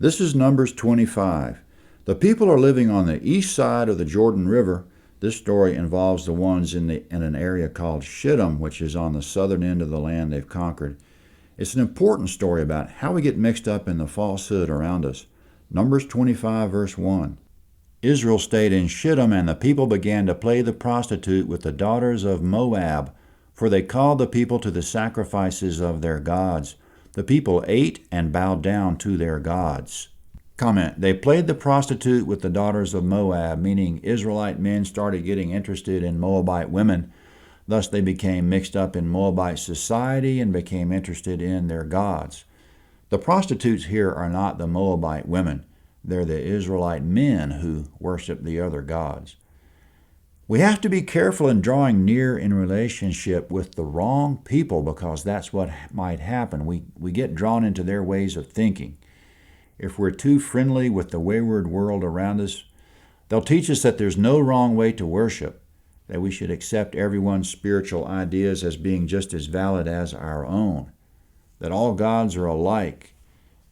This is Numbers 25. The people are living on the east side of the Jordan River. This story involves the ones in an area called Shittim, which is on the southern end of the land they've conquered. It's an important story about how we get mixed up in the falsehood around us. Numbers 25, verse 1. Israel stayed in Shittim, and the people began to play the prostitute with the daughters of Moab, for they called the people to the sacrifices of their gods. The people ate and bowed down to their gods. Comment, they played the prostitute with the daughters of Moab, meaning Israelite men started getting interested in Moabite women. Thus they became mixed up in Moabite society and became interested in their gods. The prostitutes here are not the Moabite women. They're the Israelite men who worship the other gods. We have to be careful in drawing near in relationship with the wrong people, because that's what might happen. We get drawn into their ways of thinking. If we're too friendly with the wayward world around us, they'll teach us that there's no wrong way to worship, that we should accept everyone's spiritual ideas as being just as valid as our own, that all gods are alike,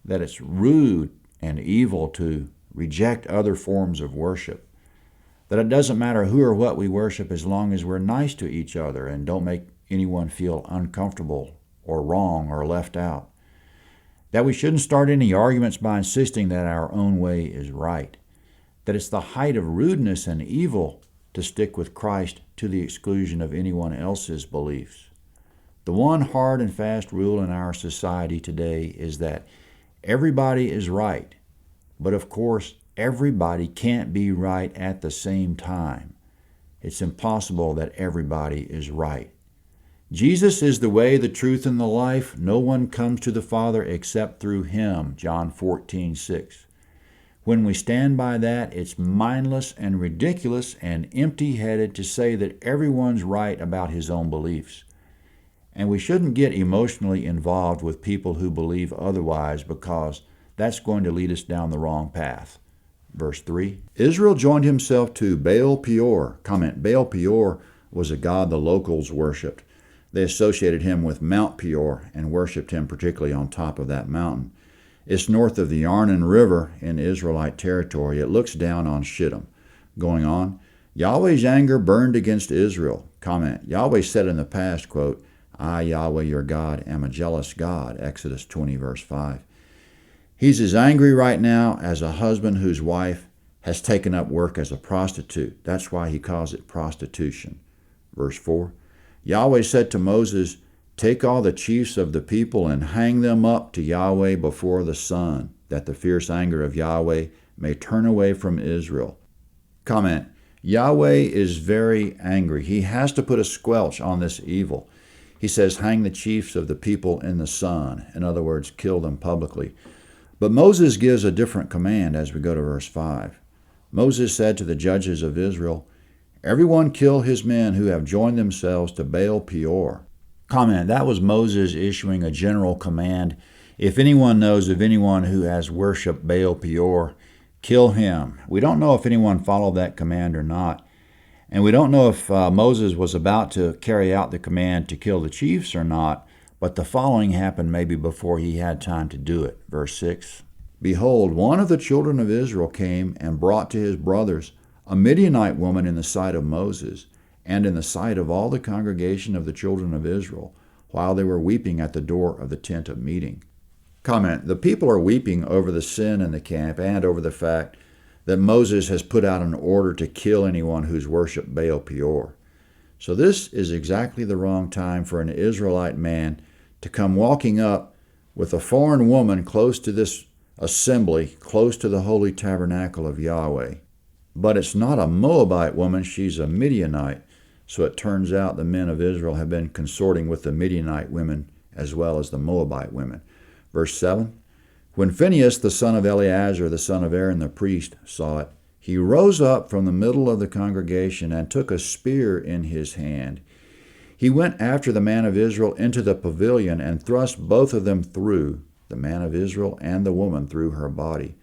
that it's rude and evil to reject other forms of worship, that it doesn't matter who or what we worship as long as we're nice to each other and don't make anyone feel uncomfortable or wrong or left out, that we shouldn't start any arguments by insisting that our own way is right, that it's the height of rudeness and evil to stick with Christ to the exclusion of anyone else's beliefs. The one hard and fast rule in our society today is that everybody is right, but of course, everybody can't be right at the same time. It's impossible that everybody is right. Jesus is the way, the truth, and the life. No one comes to the Father except through Him, John 14:6. When we stand by that, it's mindless and ridiculous and empty-headed to say that everyone's right about his own beliefs. And we shouldn't get emotionally involved with people who believe otherwise, because that's going to lead us down the wrong path. Verse 3, Israel joined himself to Baal Peor. Comment, Baal Peor was a god the locals worshipped. They associated him with Mount Peor and worshipped him particularly on top of that mountain. It's north of the Arnon River in Israelite territory. It looks down on Shittim. Going on, Yahweh's anger burned against Israel. Comment, Yahweh said in the past, quote, I, Yahweh your God, am a jealous God, Exodus 20, verse 5. He's as angry right now as a husband whose wife has taken up work as a prostitute. That's why he calls it prostitution. Verse 4, Yahweh said to Moses, take all the chiefs of the people and hang them up to Yahweh before the sun, that the fierce anger of Yahweh may turn away from Israel. Comment, Yahweh is very angry. He has to put a squelch on this evil. He says, hang the chiefs of the people in the sun. In other words, kill them publicly. But Moses gives a different command as we go to verse 5. Moses said to the judges of Israel, everyone kill his men who have joined themselves to Baal Peor. Comment, that was Moses issuing a general command. If anyone knows of anyone who has worshipped Baal Peor, kill him. We don't know if anyone followed that command or not. And we don't know if Moses was about to carry out the command to kill the chiefs or not, but the following happened maybe before he had time to do it. Verse 6, Behold, one of the children of Israel came and brought to his brothers a Midianite woman in the sight of Moses, and in the sight of all the congregation of the children of Israel, while they were weeping at the door of the tent of meeting. Comment, the people are weeping over the sin in the camp and over the fact that Moses has put out an order to kill anyone who's worshipped Baal Peor. So this is exactly the wrong time for an Israelite man to come walking up with a foreign woman close to this assembly, close to the holy tabernacle of Yahweh. But it's not a Moabite woman, she's a Midianite. So it turns out the men of Israel have been consorting with the Midianite women as well as the Moabite women. Verse 7, When Phinehas, the son of Eleazar, the son of Aaron the priest, saw it, he rose up from the middle of the congregation and took a spear in his hand. He went after the man of Israel into the pavilion and thrust both of them through, the man of Israel and the woman through her body.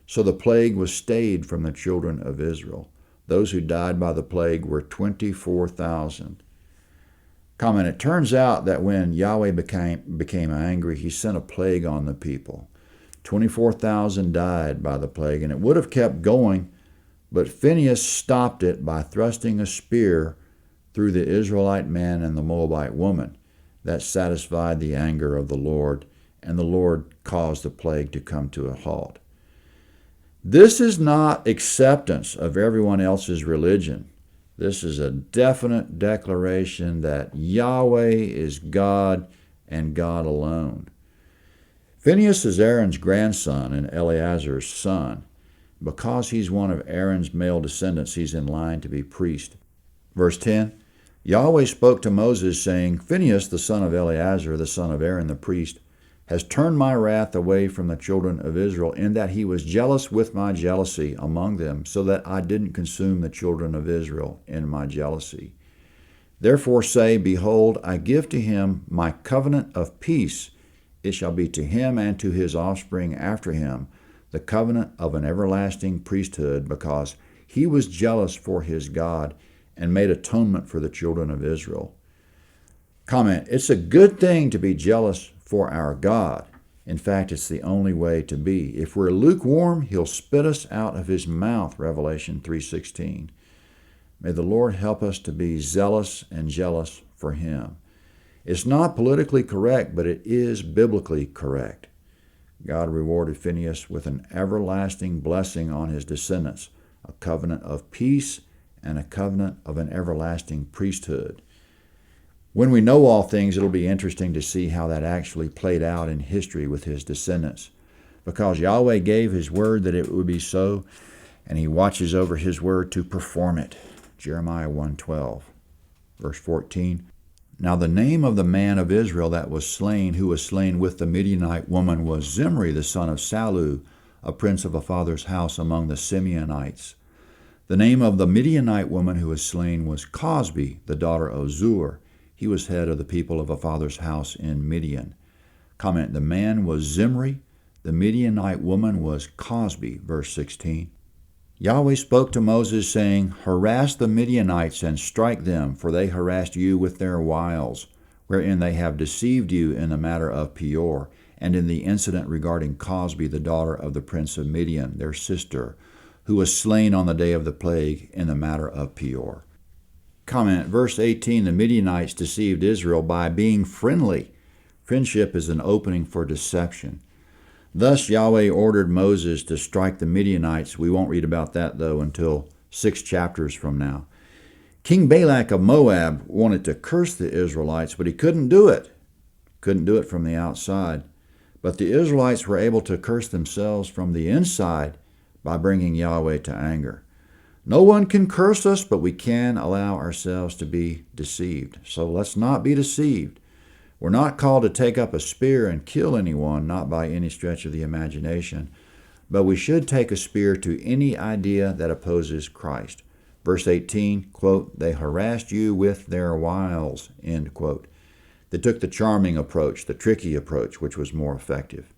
So the plague was stayed from the children of Israel. Those who died by the plague were 24,000. Comment, it turns out that when Yahweh became angry, he sent a plague on the people. 24,000 died by the plague, and it would have kept going, but Phinehas stopped it by thrusting a spear through the Israelite man and the Moabite woman. That satisfied the anger of the Lord, and the Lord caused the plague to come to a halt. This is not acceptance of everyone else's religion. This is a definite declaration that Yahweh is God and God alone. Phinehas is Aaron's grandson and Eleazar's son. Because he's one of Aaron's male descendants, he's in line to be priest. Verse 10, Yahweh spoke to Moses, saying, Phinehas, the son of Eleazar, the son of Aaron the priest, has turned my wrath away from the children of Israel, in that he was jealous with my jealousy among them, so that I didn't consume the children of Israel in my jealousy. Therefore say, Behold, I give to him my covenant of peace. It shall be to him and to his offspring after him, the covenant of an everlasting priesthood, because he was jealous for his God and made atonement for the children of Israel. Comment, it's a good thing to be jealous for our God. In fact, it's the only way to be. If we're lukewarm, he'll spit us out of his mouth, Revelation 3:16. May the Lord help us to be zealous and jealous for him. It's not politically correct, but it is biblically correct. God rewarded Phinehas with an everlasting blessing on his descendants, a covenant of peace and a covenant of an everlasting priesthood. When we know all things, it'll be interesting to see how that actually played out in history with his descendants, because Yahweh gave his word that it would be so, and he watches over his word to perform it. Jeremiah 1:12. Verse 14, Now the name of the man of Israel that was slain, who was slain with the Midianite woman, was Zimri the son of Salu, a prince of a father's house among the Simeonites. The name of the Midianite woman who was slain was Cosbi, the daughter of Zur. He was head of the people of a father's house in Midian. Comment, the man was Zimri, the Midianite woman was Cosbi. Verse 16. Yahweh spoke to Moses, saying, Harass the Midianites and strike them, for they harassed you with their wiles, wherein they have deceived you in the matter of Peor, and in the incident regarding Cosbi, the daughter of the prince of Midian, their sister, who was slain on the day of the plague in the matter of Peor. Comment, verse 18, the Midianites deceived Israel by being friendly. Friendship is an opening for deception. Thus Yahweh ordered Moses to strike the Midianites. We won't read about that, though, until 6 chapters from now. King Balak of Moab wanted to curse the Israelites, but he couldn't do it. Couldn't do it from the outside. But the Israelites were able to curse themselves from the inside by bringing Yahweh to anger. No one can curse us, but we can allow ourselves to be deceived. So let's not be deceived. We're not called to take up a spear and kill anyone, not by any stretch of the imagination, but we should take a spear to any idea that opposes Christ. Verse 18, quote, They harassed you with their wiles, end quote. They took the charming approach, the tricky approach, which was more effective.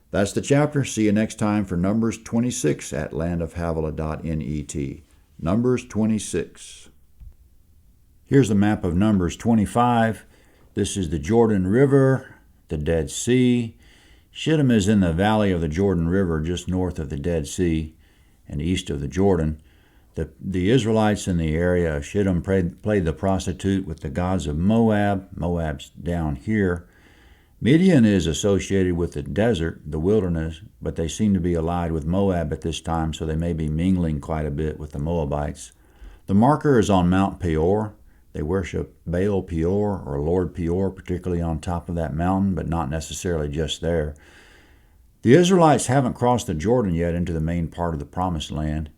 That's the chapter. See you next time for Numbers 26 at landofhavilah.net. Numbers 26. Here's a map of Numbers 25. This is the Jordan River, the Dead Sea. Shittim is in the valley of the Jordan River, just north of the Dead Sea and east of the Jordan. The Israelites in the area of Shittim played the prostitute with the gods of Moab. Moab's down here. Midian is associated with the desert, the wilderness, but they seem to be allied with Moab at this time, so they may be mingling quite a bit with the Moabites. The marker is on Mount Peor. They worship Baal Peor or Lord Peor, particularly on top of that mountain, but not necessarily just there. The Israelites haven't crossed the Jordan yet into the main part of the Promised Land.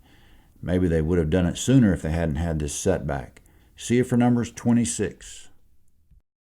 Maybe they would have done it sooner if they hadn't had this setback. See you for Numbers 26.